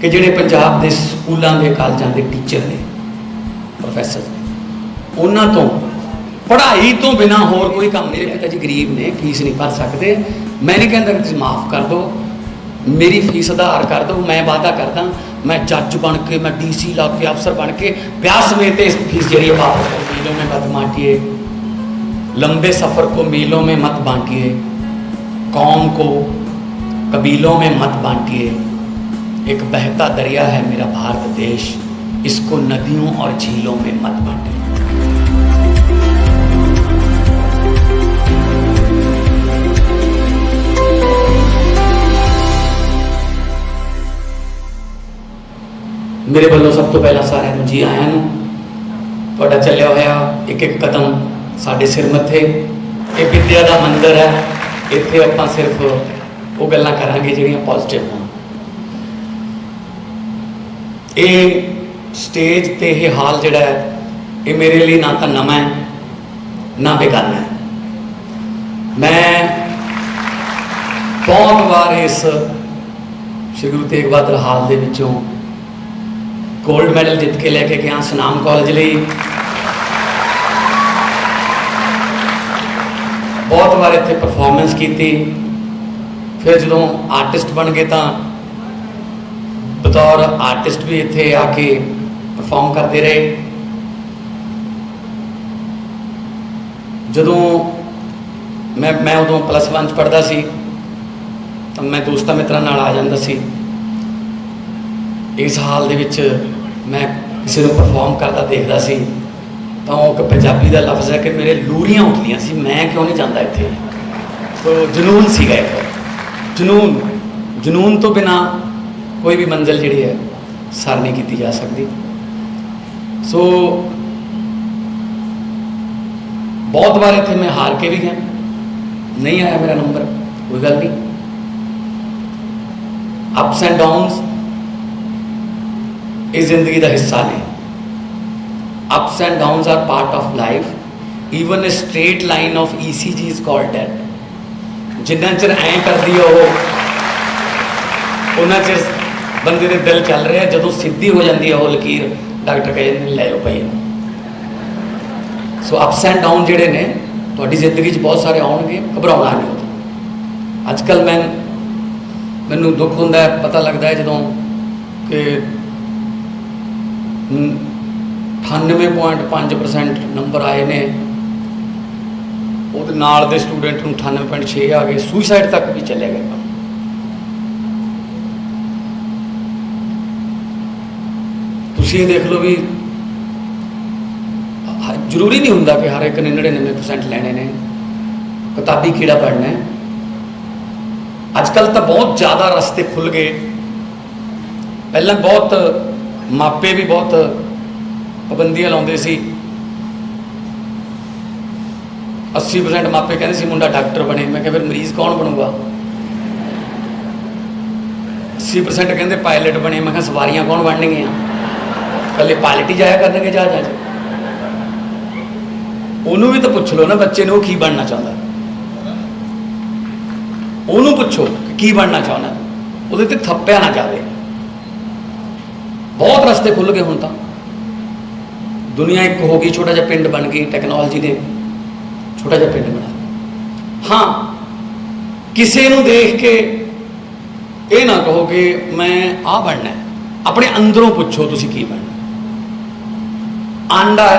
कि जिहड़े पंजाब के स्कूलों के कॉलेजों के टीचर ने प्रोफैसर ने उन्हां तो पढ़ाई तो बिना होर कोई काम नहीं। मेरे पिता जी गरीब ने, फीस नहीं भर सकते। मैं नहीं कहता कि तुसीं माफ़ कर दो, मेरी फीस आधार कर दो। मैं वादा करदा मैं जज बन के, मैं DC ला के, अफसर बन के ब्याह समेत इस फीस जी वापस कर। मीलों में मत बांटिए, लंबे सफ़र को मीलों में मत बांटिए, कौम को कबीलों में मत बांटिए। एक बहता दरिया है मेरा भारत देश, इसको नदियों और झीलों में मत बांटिए। मेरे वालों सब तो पहला सारे जी आया तुहाडा चलिया होया एक एक कदम साडे सिर मत्थे। ये विद्या का मंदिर है, इत्थे आपां सिर्फ वो गल्लां करांगे जिहड़ियां पॉजिटिव होण। ये स्टेज ते ये हाल जिहड़ा है ये मेरे लिए ना तो नवां है ना बेगाना है। मैं बहुत बार इस श्री गुरु तेग बहादुर हाल दे विचों गोल्ड मैडल जित के लेके गया सुनाम कॉलेज लिए। बहुत बार इत्थे परफॉर्मेंस की। फिर जो आर्टिस्ट बन गए तो बतौर आर्टिस्ट भी इत्थे आके परफॉर्म करते रहे। जदों मैं उदों +1 पढ़ता सी तो मैं दोस्तां मित्रां नाल आ जांदा सी। इस हाल दे विच मैं किसी को परफॉर्म करता देखता सी तो एक पंजाबी का लफ्ज़ है कि मेरे लूरियां उठदियां सी, मैं क्यों नहीं जाता इत्थे। तो जुनून सीगा एक जुनून तो बिना कोई भी मंजिल जिहड़ी है सर नहीं की जा सकती। सो बहुत बार इत्थे मैं हार के भी गया, नहीं आया मेरा नंबर, कोई गल नहीं। अप्स एंड डाउन्स इस जिंदगी का हिस्सा ने। Ups and downs are part of life. Even a straight line of ECG is called dead. जिन्ना चिर ऐ करती है उन्ना चिर बंदे दे दिल चल रहा है। जदों सीधी हो जाती है वो लकीर डॉक्टर कह लै लो भाई। सो अप्स एंड डाउन जिहड़े ने तुहाडी जिंदगी बहुत सारे आउणगे, घबराउणा नहीं होता। अजकल मैनूं दुख हुंदा है, पता लगता है जदों कि 98.5% नंबर आए ने, वो नाल दे स्टूडेंट नूं 98.6 आ गए, सुइसाइड तक भी चले गए। तुसीं देख लो भी जरूरी नहीं हुंदा कि हर एक ने 99% लैने ने, किताबी कीड़ा पढ़ना है। अजकल तो बहुत ज़्यादा रस्ते खुल गए। पहले बहुत मापे भी बहुत पाबंदियां लाउंदे सी। 80% मापे कहते सी मुंडा डॉक्टर बने। मैं क्या फिर मरीज कौन बनूगा। 80% कहते पायलट बने। मैं क्या सवारियां कौन बननगियां, कल पायलट ही जाया करनगे जहाज़ां च। उन्होंने भी तो पुछ लो ना बच्चे ने, वो की बनना चाहता। उन्होंने पुछो की बनना चाहना, वो थप्पिया ना जाए। बहुत रस्ते खुल गए। हुण तो दुनिया एक हो गई, छोटा जिहा पिंड बन गई। टैक्नोलॉजी ने छोटा जिहा पिंड बना। हाँ, किसी नूं देख के ये ना कहो कि मैं आ बनना है। अपने अंदरों पुछो तुसीं की बनना। आंडा,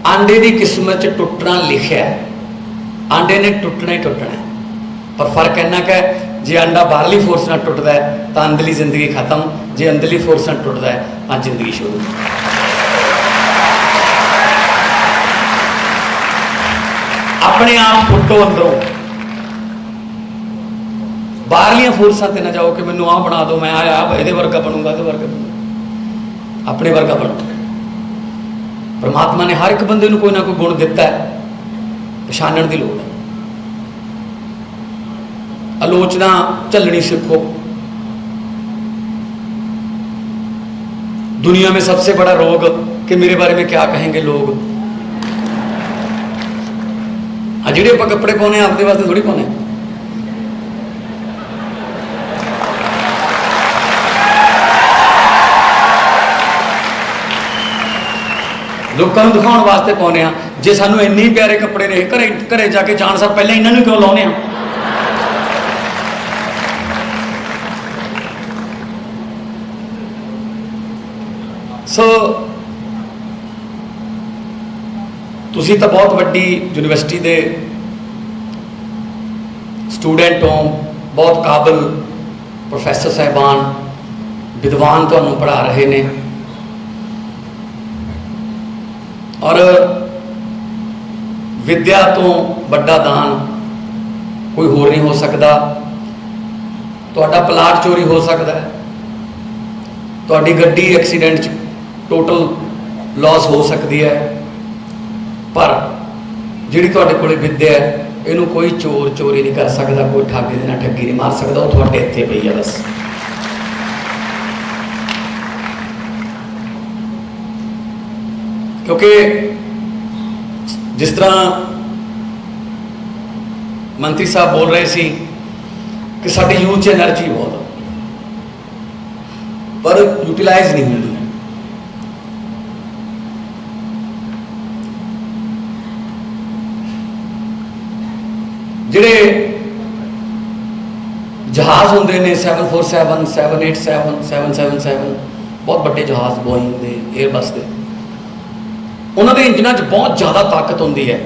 आंडे की किस्मत च टुटना लिखिया है। आंडे ने टुटना ही टुटना है। पर फर्क इन्ना कि जे अंडा बाहरली फोर्स नाल टुटदा है तो अंदरली जिंदगी खत्म, जे अंदरली फोर्स नाल टुटदा है तो जिंदगी शुरू। अपने आप फुटो अंदरों, बाहरलियां फोर्सां ते ना जाओ कि मैनूं आ बना दो, मैं आया ये वर्गा बनूंगा, ये वर्गा बनूंगा। अपने वर्गा बनो। परमात्मा ने हर एक बंदे नूं कोई ना कोई गुण दिता है, पछाणन की लोड़ है। आलोचना झलनी सीखो। दुनिया में सबसे बड़ा रोग कि मेरे बारे में क्या कहेंगे लोग। जिहड़े आपां कपड़े पाउने आपदे वास्ते थोड़ी पाउने। लोगों को दिखाने वास्ते पाने आ। जे सानू इन्ने ही प्यारे कपड़े ने घरे घरे जाके जान सार पहले इन्होंने क्यों लाने आ? सो तुसी तो बहुत वड्डी यूनिवर्सिटी के स्टूडेंट हो, बहुत काबिल प्रोफैसर साहबान विद्वान तुहानू पढ़ा रहे ने, और विद्या तो बड़ा दान कोई होर नहीं हो सकता। तुहाडा प्लाट चोरी हो सकता है, तुहाडी गड्डी एक्सीडेंट च टोटल लॉस हो सकती है, पर जिहड़ी तुहाडे कोल विद्या है इहनूं कोई चोर चोरी नहीं कर सकता, कोई ठग इहदे नाल ठगी नहीं मार सकता। वो तुहाडे इत्थे पई है बस। क्योंकि जिस तरह मंत्री साहब बोल रहे सी कि साडी यूथ च एनर्जी बहुत पर यूटिलाइज नहीं होती। जिहड़े जहाज़ होंदे ने 747, 787, 777 बहुत बड़े जहाज़ बोइंग दे, एयरबस के, उन्होंने इंजनों च बहुत ज़्यादा ताकत होंदी है।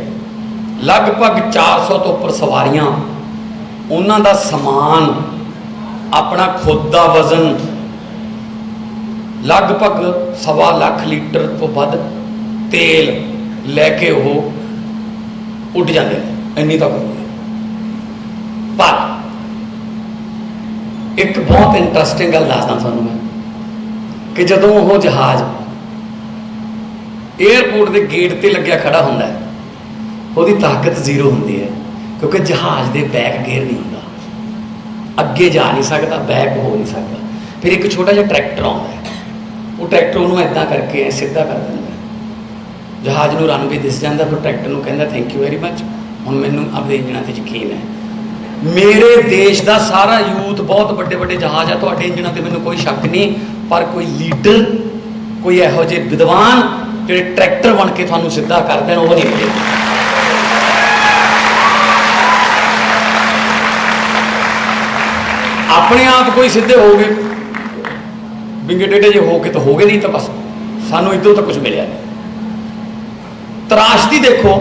लगभग 400 तो उपर सवारियां, उन्हों का समान, अपना खुद का वजन, लगभग 1.25 लाख लीटर तो वध तेल लैके वो उड़ जाते हैं, इन्नी ताकत होंदी है। पर एक बहुत इंटरस्टिंग गल दसदा तुहानूं मैं कि जदों वो जहाज़ एयरपोर्ट के गेट पर लग्या खड़ा होंदा है, उसकी ताकत जीरो होंदी है, क्योंकि जहाज़ के बैक गेयर नहीं होंदा, अगे जा नहीं सकता, बैक हो नहीं सकता। फिर एक छोटा जिहा ट्रैक्टर आता है, वो ट्रैक्टर उन्होंने इदा करके सीधा कर देंदा, जहाज़ नूं रनवे दिस जाता, फिर ट्रैक्टर नूं कहंदा थैंक यू वेरी मच, हुण मैनूं अपने इंजणों पर यकीन है। मेरे देश का सारा यूथ बहुत बड़े बड़े जहाज़ है, तुहाडे इंजणों पर मैनूं कोई शक नहीं, पर कोई लीडर, कोई इहो जिहे विद्वान जिहड़े ट्रैक्टर बन के तुहानूं सीधा कर देण, वो नहीं मिले। अपने आप कोई सीधे हो गए, विंगे टेढ़े जे हो के तो हो गए, नहीं तो बस सानूं इधरों तो कुछ मिलिया नहीं। तराशदी देखो,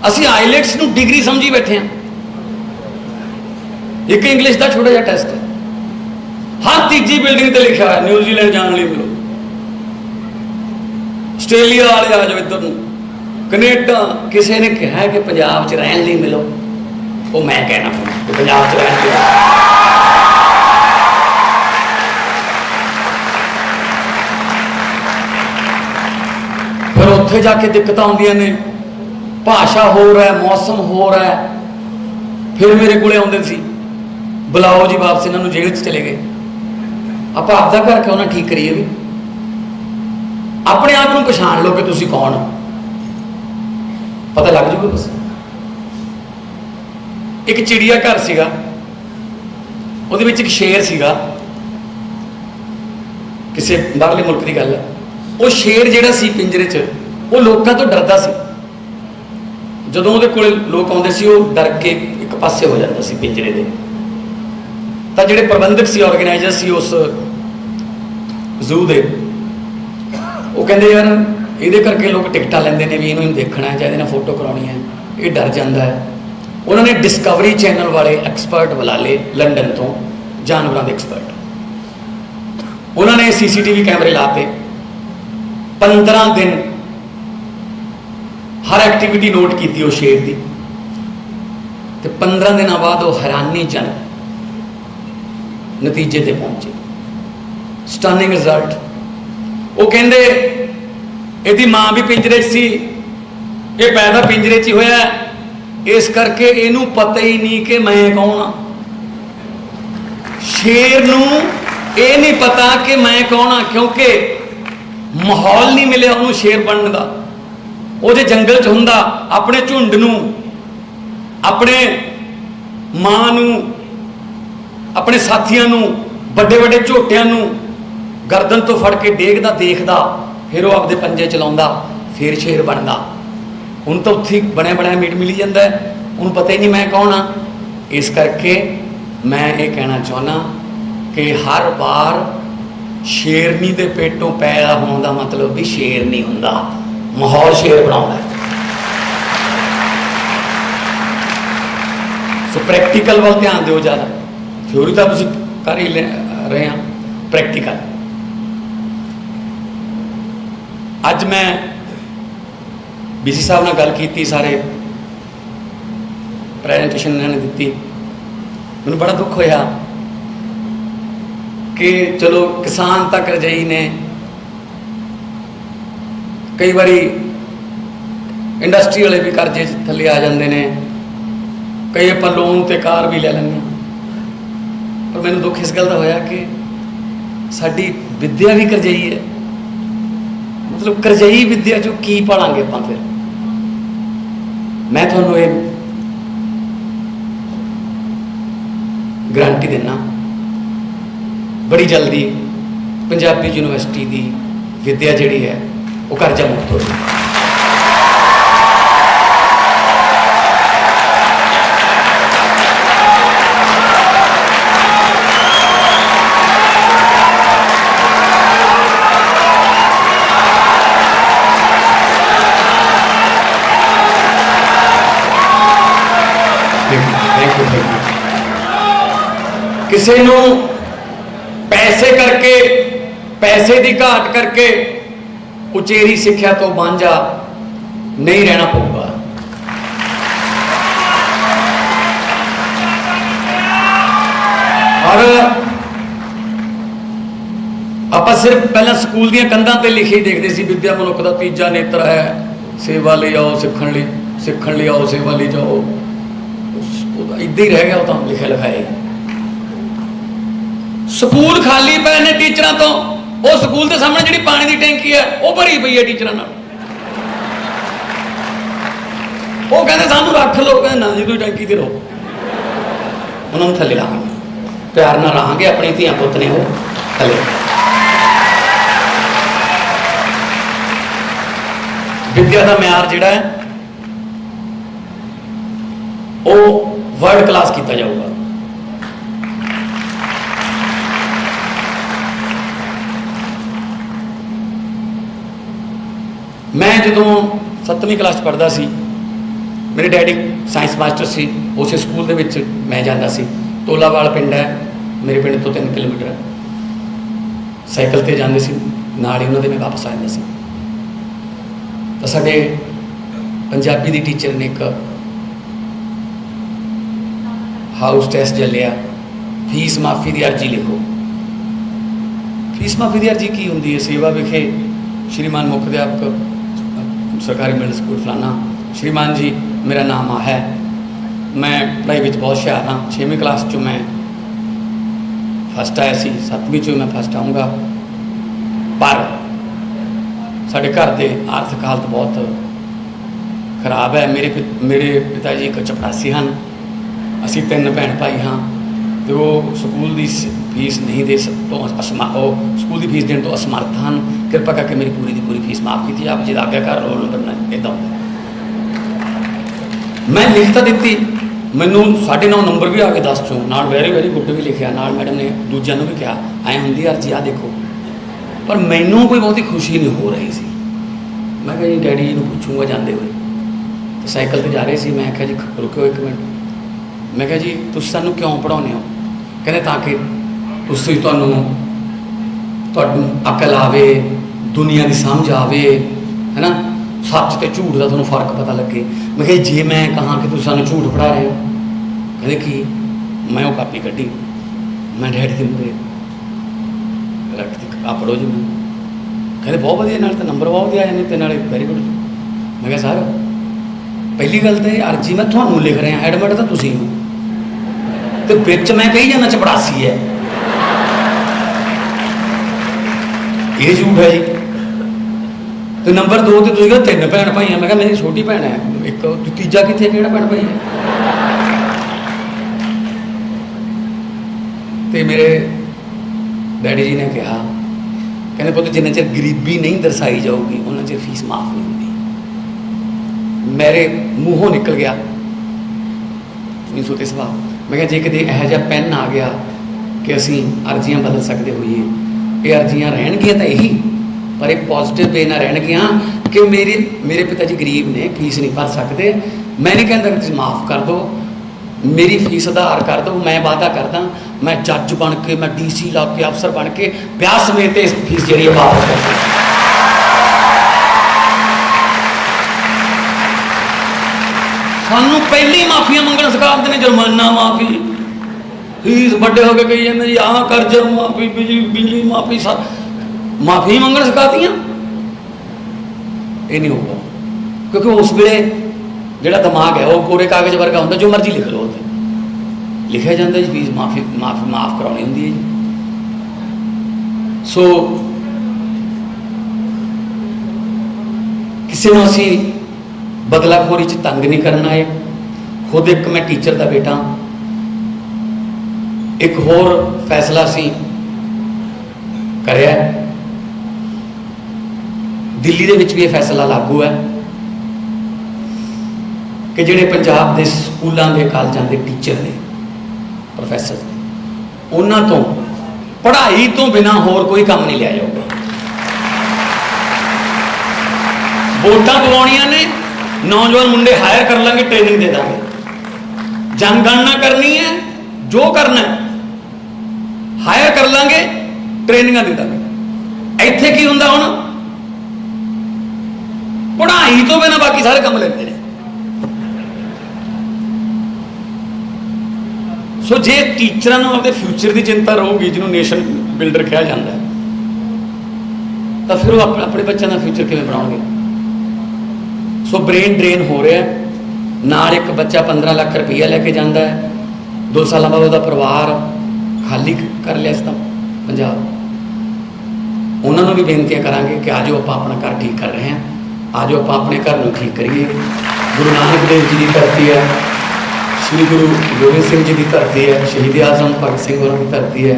असीं आईलैट्स नूं डिग्री समझी बैठे हैं। एक इंग्लिश का छोटा जिहा टेस्ट है, हर तीजी बिल्डिंग पर लिखा है न्यूजीलैंड जाने लिए मिलो, आस्ट्रेलिया वाले आ जाओ इधर नूं, कनेडा, किसी ने कहा कि पंजाब च रहन लिए मिलो, वो मैं कहना कि पंजाब च रहन लिए। फिर उत्थे जाके दिक्कत आउंदियां ने, भाषा हो रहा है, मौसम हो रहा है। फिर मेरे को आउंदे सी, बुलाओ जी वापस, इन्होंने जेल च चले गए, आप आपका घर क्यों ना ठीक करिए, भी अपने आप को पछाण लो कि तुसी कौन हो, पता लग जूगा बस। एक चिड़िया घर सीगा, उहदे विच एक शेर सीगा, किसी बाहरले मुल्क की गल है। वो शेर जिहड़ा सी पिंजरे च, वो लोगों तो डरदा सी, जदों उहदे कोल लोग आउंदे सी, वो डर के एक पासे हो जाता सी पिंजरे दे। तो जिहड़े प्रबंधक सी, ऑर्गेनाइजर सी उस जू दे, वो कहते यार ये करके लोग टिकटा लेंदे ने भी इन्होंने देखना है, चाहे फोटो करानी है, ये डर जाता है। उन्होंने डिस्कवरी चैनल वाले एक्सपर्ट बुला ले लंडन तो, जानवरों के एक्सपर्ट, उन्होंने CCTV कैमरे लाते, 15 दिन हर एक्टिविटी नोट की उस शेर की, तो 15 दिन बाद वो हैरानीजनक नतीजे ते पहुंचे, स्टनिंग रिजल्ट। वो कहते यदि माँ भी पिंजरे सी, ये पैदा पिंजरे च ही होया, इस करके इनू पता ही नहीं कि मैं कौन हाँ। शेर नू ये नहीं पता कि मैं कौन हाँ, क्योंकि माहौल नहीं मिले उन्होंने शेर बनने का। वो जो जंगल च हुंदा, अपने झुंड नू, अपने मां नू, अपने साथियों नू, बड़े बड़े झोटियां नू गर्दन तो फड़ के डेगदा देखदा, फिर वो आपदे पंजे चलाउंदा, फिर शेर बनता। ਹੁਣ ਤਾਂ ਉੱਥੇ ਬਣਿਆ ਬਣਾਇਆ ਮੀਟ ਮਿਲੀ ਜਾਂਦਾ, ਉਹਨੂੰ ਪਤਾ ਹੀ ਨਹੀਂ ਮੈਂ ਕੌਣ ਆ। ਇਸ ਕਰਕੇ ਮੈਂ ਇਹ ਕਹਿਣਾ ਚਾਹੁੰਦਾ ਕਿ ਹਰ ਵਾਰ ਸ਼ੇਰਨੀ ਦੇ ਪੇਟੋਂ ਪੈਦਾ ਹੋਣ ਦਾ ਮਤਲਬ ਵੀ ਸ਼ੇਰ ਨਹੀਂ ਹੁੰਦਾ, ਮਾਹੌਲ ਸ਼ੇਰ ਬਣਾਉਂਦਾ। ਸੋ ਪ੍ਰੈਕਟੀਕਲ ਵੱਲ ਧਿਆਨ ਦਿਓ ਜ਼ਿਆਦਾ। ਥਿਊਰੀ ਤਾਂ ਤੁਸੀਂ ਕਰ ਹੀ ਰਹੇ ਹਾਂ, ਪ੍ਰੈਕਟੀਕਲ। ਅੱਜ ਮੈਂ BC ਸਾਹਿਬ ਨਾਲ ਗੱਲ ਕੀਤੀ, ਸਾਰੇ ਪ੍ਰੈਜੈਂਟੇਸ਼ਨ ਇਹਨਾਂ ਨੇ ਦਿੱਤੀ। ਮੈਨੂੰ ਬੜਾ ਦੁੱਖ ਹੋਇਆ ਕਿ ਚਲੋ ਕਿਸਾਨ ਤਾਂ ਕਰਜ਼ਈ ਨੇ, ਕਈ ਵਾਰੀ ਇੰਡਸਟਰੀ ਵਾਲੇ ਵੀ ਕਰਜ਼ੇ ਥੱਲੇ ਆ ਜਾਂਦੇ ਨੇ, ਕਈ ਆਪਾਂ ਲੋਨ ਤੇ ਕਾਰ ਵੀ ਲੈ ਲੈਂਦੇ ਹਾਂ। ਪਰ ਮੈਨੂੰ ਦੁੱਖ ਇਸ ਗੱਲ ਦਾ ਹੋਇਆ ਕਿ ਸਾਡੀ ਵਿੱਦਿਆ ਵੀ ਕਰਜ਼ਈ ਹੈ। ਮਤਲਬ ਕਰਜ਼ਈ ਵਿੱਦਿਆ 'ਚੋਂ ਕੀ ਪਾਲਾਂਗੇ ਆਪਾਂ ਫਿਰ। ਮੈਂ ਤੁਹਾਨੂੰ ਇਹ ਗਰੰਟੀ ਦਿੰਦਾ, ਬੜੀ ਜਲਦੀ ਪੰਜਾਬੀ ਯੂਨੀਵਰਸਿਟੀ ਦੀ ਵਿੱਦਿਆ ਜਿਹੜੀ ਹੈ ਉਹ ਕਰਜ਼ਾ ਮੁਕਤ ਹੋ ਜਾਊਗੀ। ਕਿਸੇ ਨੂੰ ਪੈਸੇ ਕਰਕੇ, ਪੈਸੇ ਦੀ ਘਾਟ ਕਰਕੇ ਉਚੇਰੀ ਸਿੱਖਿਆ ਤੋਂ ਵਾਂਝਾ ਨਹੀਂ ਰਹਿਣਾ ਪਊਗਾ। ਔਰ ਆਪਾਂ ਸਿਰਫ ਪਹਿਲਾਂ ਸਕੂਲ ਦੀਆਂ ਕੰਧਾਂ ਤੇ ਲਿਖੇ ਦੇਖਦੇ ਸੀ, ਵਿੱਦਿਆ ਮਨੁੱਖ ਦਾ ਤੀਜਾ ਨੇਤਰ ਹੈ, ਸੇਵਾ ਲਈ ਆਓ ਸਿੱਖਣ ਲਈ ਆਓ, ਸੇਵਾ ਲਈ ਜਾਓ। ਇੱਦਾਂ ਹੀ ਰਹਿ ਗਿਆ, ਉਹ ਤਾਂ ਲਿਖਿਆ ਲਿਖਾਇਆ। ਸਕੂਲ ਖਾਲੀ ਪਏ ਨੇ ਟੀਚਰਾਂ ਤੋਂ, ਉਹ ਸਕੂਲ ਦੇ ਸਾਹਮਣੇ ਜਿਹੜੀ ਪਾਣੀ ਦੀ ਟੈਂਕੀ ਹੈ ਉਹ ਭਰੀ ਪਈ ਹੈ ਟੀਚਰਾਂ ਨਾਲ। ਉਹ ਕਹਿੰਦੇ ਸਾਨੂੰ ਰੱਖ ਲਓ, ਕਹਿੰਦੇ ਨਾ ਜੀ ਤੁਸੀਂ ਟੈਂਕੀ ਤੇ ਰਹੋ। ਉਹਨਾਂ ਨੂੰ ਥੱਲੇ ਲਾਵਾਂਗੇ, ਪਿਆਰ ਨਾਲ ਰਹਾਂਗੇ, ਆਪਣੀ ਧੀਆਂ ਪੁੱਤ ਨੇ ਉਹ ਥੱਲੇ। ਵਿੱਦਿਆ ਦਾ ਮਿਆਰ ਜਿਹੜਾ ਹੈ ਉਹ ਵਰਲਡ ਕਲਾਸ ਕੀਤਾ ਜਾਊਗਾ। ਮੈਂ ਜਦੋਂ 7ਵੀਂ ਕਲਾਸ 'ਚ ਪੜ੍ਹਦਾ ਸੀ, ਮੇਰੇ ਡੈਡੀ ਸਾਇੰਸ ਮਾਸਟਰ ਸੀ। ਉਸੇ ਸਕੂਲ ਦੇ ਵਿੱਚ ਮੈਂ ਜਾਂਦਾ ਸੀ। ਤੋਲਾਵਾਲ ਪਿੰਡ ਹੈ ਮੇਰੇ ਪਿੰਡ ਤੋਂ 3 ਕਿਲੋਮੀਟਰ। ਸਾਈਕਲ 'ਤੇ ਜਾਂਦੇ ਸੀ, ਨਾਲ ਹੀ ਉਹਨਾਂ ਦੇ ਮੈਂ ਵਾਪਸ ਆ ਜਾਂਦਾ ਸੀ। ਤਾਂ ਸਾਡੇ ਪੰਜਾਬੀ ਦੀ ਟੀਚਰ ਨੇ ਇੱਕ ਹਾਊਸ ਟੈਸਟ ਚੱਲਿਆ, ਫੀਸ ਮਾਫੀ ਦੀ ਅਰਜੀ ਲਿਖੋ। ਫੀਸ ਮਾਫੀ ਦੀ ਅਰਜੀ ਕੀ ਹੁੰਦੀ ਹੈ? ਸੇਵਾ ਵਿਖੇ ਸ਼੍ਰੀਮਾਨ ਮੁੱਖ ਅਧਿਆਪਕ ਸਰਕਾਰੀ ਮਿਡਲ ਸਕੂਲ ਫਲਾਨਾ, ਸ਼੍ਰੀਮਾਨ ਜੀ ਮੇਰਾ ਨਾਮ ਆ ਹੈ, ਮੈਂ ਪੜ੍ਹਾਈ ਵਿੱਚ ਬਹੁਤ ਹੁਸ਼ਿਆਰ ਹਾਂ। 6ਵੀਂ ਕਲਾਸ 'ਚੋਂ ਮੈਂ ਫਸਟ ਆਇਆ ਸੀ, 7ਵੀਂ 'ਚੋਂ ਮੈਂ ਫਸਟ ਆਊਂਗਾ। ਪਰ ਸਾਡੇ ਘਰ ਦੇ ਆਰਥਿਕ ਹਾਲਤ ਬਹੁਤ ਖਰਾਬ ਹੈ। ਮੇਰੇ ਪਿਤਾ ਜੀ ਇੱਕ ਚਪੜਾਸੀ ਹਨ, ਅਸੀਂ 3 ਭੈਣ ਭਾਈ ਹਾਂ, ਅਤੇ ਉਹ ਸਕੂਲ ਦੀ ਫੀਸ ਨਹੀਂ ਦੇ ਤੋਂ ਉਹ ਸਕੂਲ ਦੀ ਫੀਸ ਦੇਣ ਤੋਂ ਅਸਮਰਥ ਹਨ। ਕਿਰਪਾ ਕਰਕੇ ਮੇਰੀ ਪੂਰੀ ਦੀ ਪੂਰੀ ਫੀਸ ਮਾਫ ਕੀਤੀ ਆਪ ਜੀ ਦਾ ਆਗਿਆਕਾਰ ਰੋਲ ਨੰਬਰ ਨਾਲ। ਇੱਦਾਂ ਹੁੰਦਾ ਮੈਂ ਲਿਖ ਤਾਂ ਦਿੱਤੀ, ਮੈਨੂੰ 9.5 ਨੰਬਰ ਵੀ ਆ ਗਏ 10 ਚੋਂ, ਨਾਲ ਵੈਰੀ ਗੁੱਡ ਵੀ ਲਿਖਿਆ। ਨਾਲ ਮੈਡਮ ਨੇ ਦੂਜਿਆਂ ਨੂੰ ਵੀ ਕਿਹਾ ਐਂ ਹੁੰਦੀ ਅਰਜੀ ਆ ਦੇਖੋ। ਪਰ ਮੈਨੂੰ ਕੋਈ ਬਹੁਤੀ ਖੁਸ਼ੀ ਨਹੀਂ ਹੋ ਰਹੀ ਸੀ। ਮੈਂ ਕਿਹਾ ਜੀ ਡੈਡੀ ਜੀ ਨੂੰ ਪੁੱਛੂੰਗਾ ਜਾਂਦੇ ਹੋਏ। ਤੇ ਸਾਈਕਲ 'ਤੇ ਜਾ ਰਹੇ ਸੀ, ਮੈਂ ਕਿਹਾ ਜੀ ਰੁਕਿਓ 1 ਮਿੰਟ। ਮੈਂ ਕਿਹਾ ਜੀ ਤੁਸੀਂ ਸਾਨੂੰ ਕਿਉਂ ਪੜ੍ਹਾਉਂਦੇ ਹੋ? ਕਹਿੰਦੇ ਤਾਂ ਕਿ ਤੁਹਾਨੂੰ ਅਕਲ ਆਵੇ, ਦੁਨੀਆ ਦੀ ਸਮਝ ਆਵੇ, ਹੈ ਨਾ, ਸੱਚ ਤੇ ਝੂਠ ਦਾ ਤੁਹਾਨੂੰ ਫਰਕ ਪਤਾ ਲੱਗੇ। ਮੈਂ ਕਿਹਾ ਜੇ ਮੈਂ ਕਹਾਂ ਕਿ ਤੁਸੀਂ ਸਾਨੂੰ ਝੂਠ ਪੜ੍ਹਾ ਰਹੇ ਹੋ, ਕਹਿੰਦੇ ਕੀ? ਮੈਂ ਉਹ ਕਾਪੀ ਕੱਢੀ, ਮੈਂ ਡੈਡੀ ਦੇ ਮੂਹਰੇ ਰੱਖਤੀ, ਆ ਪੜ੍ਹੋ ਜੀ। ਮੈਨੂੰ ਕਹਿੰਦੇ ਬਹੁਤ ਵਧੀਆ, ਨਾਲ ਤਾਂ ਨੰਬਰ ਬਹੁਤ ਵਧੀਆ ਆਏ ਨੇ, ਅਤੇ ਨਾਲੇ ਵੈਰੀ ਗੁੱਡ। ਮੈਂ ਕਿਹਾ ਸਰ ਪਹਿਲੀ ਗੱਲ ਤਾਂ ਇਹ ਅਰਜੀ ਮੈਂ ਤੁਹਾਨੂੰ ਲਿਖ ਰਿਹਾ, ਐਡਮਿਟ ਤਾਂ ਤੁਸੀਂ ਹੋ, ਅਤੇ ਵਿੱਚ ਮੈਂ ਕਹੀ ਜਾਂਦਾ ਚਪੜਾਸੀ ਹੈ, ਇਹ ਝੂਠ ਹੈ ਜੀ। ਅਤੇ ਨੰਬਰ 2 'ਤੇ ਤੁਸੀਂ ਕਹਿੰਦੇ 3 ਭੈਣ ਭਾਈ ਆ। ਮੈਂ ਕਿਹਾ ਮੇਰੀ ਛੋਟੀ ਭੈਣ ਹੈ ਇੱਕ, ਤੀਜਾ ਕਿੱਥੇ, ਕਿਹੜਾ ਭੈਣ ਭਾਈ ਹੈ? ਅਤੇ ਮੇਰੇ ਡੈਡੀ ਜੀ ਨੇ ਕਿਹਾ, ਕਹਿੰਦੇ ਪੁੱਤ ਜਿੰਨਾ ਚਿਰ ਗਰੀਬੀ ਨਹੀਂ ਦਰਸਾਈ ਜਾਊਗੀ ਉਹਨਾਂ ਚਿਰ ਫੀਸ ਮਾਫ ਨਹੀਂ ਹੁੰਦੀ। मेरे मूँहों निकल गया नहीं सोते सुभाव। मैं कहा जे कदे यह जिहा पैन आ गया कि असी अर्जियां बदल सकते होइए, ये अर्जियां रहणगियां तो यही, पर एक पॉजिटिव वे ना रहणगियां कि मेरे पिता जी गरीब ने, फीस नहीं भर सकते। मैं नहीं कहता कि तुसीं माफ़ कर दो, मेरी फीस आधार कर दो। मैं वादा करदा मैं जज बन के, मैं DC ला के, अफसर बन के ब्याह समेत इस फीस जी वापस कर दूँ। सानू पहली माफिया मंगना सिखा देते हैं, जुर्माना माफी, फीस बड़े होकर कही जाते जी आह कर्ज माफी, बिजली माफी, सब माफी मंगना सिखाती। ये नहीं होगा क्योंकि उस वे जो दिमाग है वह कोरे कागज वर्गा होंगे, जो मर्जी लिख लो उत्ते लिखा जाता जी फीस माफ़ करानी होंगी है जी। सो किसी को असी बदलाखोरी च तंग नहीं करना है। खुद एक मैं टीचर का बेटा, एक होर फैसला असी करिया, दिल्ली दे विच भी यह फैसला लागू है कि जिहड़े पंजाब के स्कूलों के कॉलेजों के टीचर ने, प्रोफैसर ने, उन्हां तो पढ़ाई तो बिना होर कोई काम नहीं लिया जाऊगा। वोटां पवाउणियां ने, नौजवान मुंडे हायर कर लेंगे, ट्रेनिंग दे देंगे, जनगणना करनी है, जो करना है हायर कर लेंगे, ट्रेनिंग दे देंगे। इत्थे की हुंदा हुण, पढ़ाई तो बिना बाकी सारे काम लेते हैं। सो जे टीचर अपने फ्यूचर की चिंता रहूगी, जिन्होंने नेशन बिल्डर कहा जाता है, तो फिर वो अपने बच्चों का फ्यूचर किवें बनाओगे। सो ब्रेन ड्रेन हो रहा है। नाल एक बच्चा 15 लाख रुपया लैके जाता है, 2 साल बाद उसका परिवार खाली कर लिया इस पंजाब। उन्होंने भी बेनतियां करांगे कि आज आप अपना घर ठीक कर रहे हैं, आज आप अपने घर को ठीक करिए। गुरु नानक देव जी की धरती है, श्री गुरु गोबिंद सिंह जी की धरती है, शहीद आजम भगत सिंह होरां की धरती है,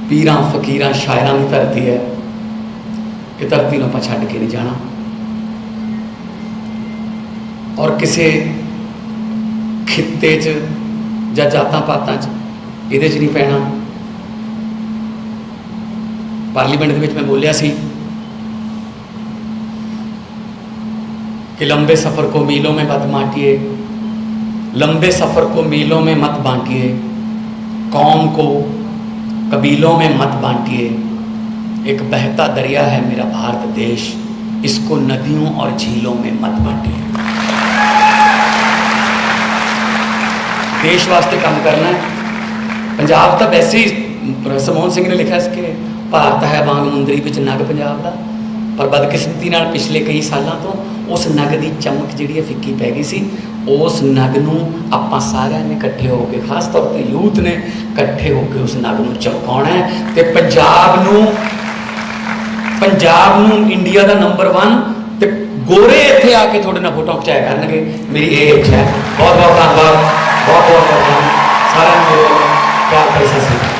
पीरां फकीरां शायरां की धरती है। ये धरती को आपां छड्ड के नहीं जाना और किसी खिते च जां जातां पातां च इहदे च नहीं पैना। पार्लीमेंट दे विच मैं बोलिया सी कि लंबे सफ़र को मीलों में मत बांटिए, लंबे सफ़र को मीलों में मत बांटिए, कौम को कबीलों में मत बांटिए। एक बहता दरिया है मेरा भारत देश, इसको नदियों और झीलों में मत बांटिए। देश वास्ते काम करना है। पंजाब तो वैसे ही प्रोफैसर मोहन सिंह ने लिखा इसके भारत है वांग मुंदरी विच नग पंजाब का, पर बदकिस्मती नाल पिछले कई सालों तो उस नग की चमक जी फिक्की पै गई सी। उस नग नूं आपां सारिआं ने इकट्ठे होकर, खास तौर पर यूथ ने इकट्ठे होकर उस नग नूं चमकाउणा है ते पंजाब नूं इंडिया का नंबर 1 ते गोरे इत्थे आके थोड़े नाल फोटो खिचाया करनगे। मेरी ये इच्छा है। बहुत बहुत धन्यवाद, बहुत बहुत धन्यवाद सारिआं नूं। प्यार भरी सत श्री अकाल।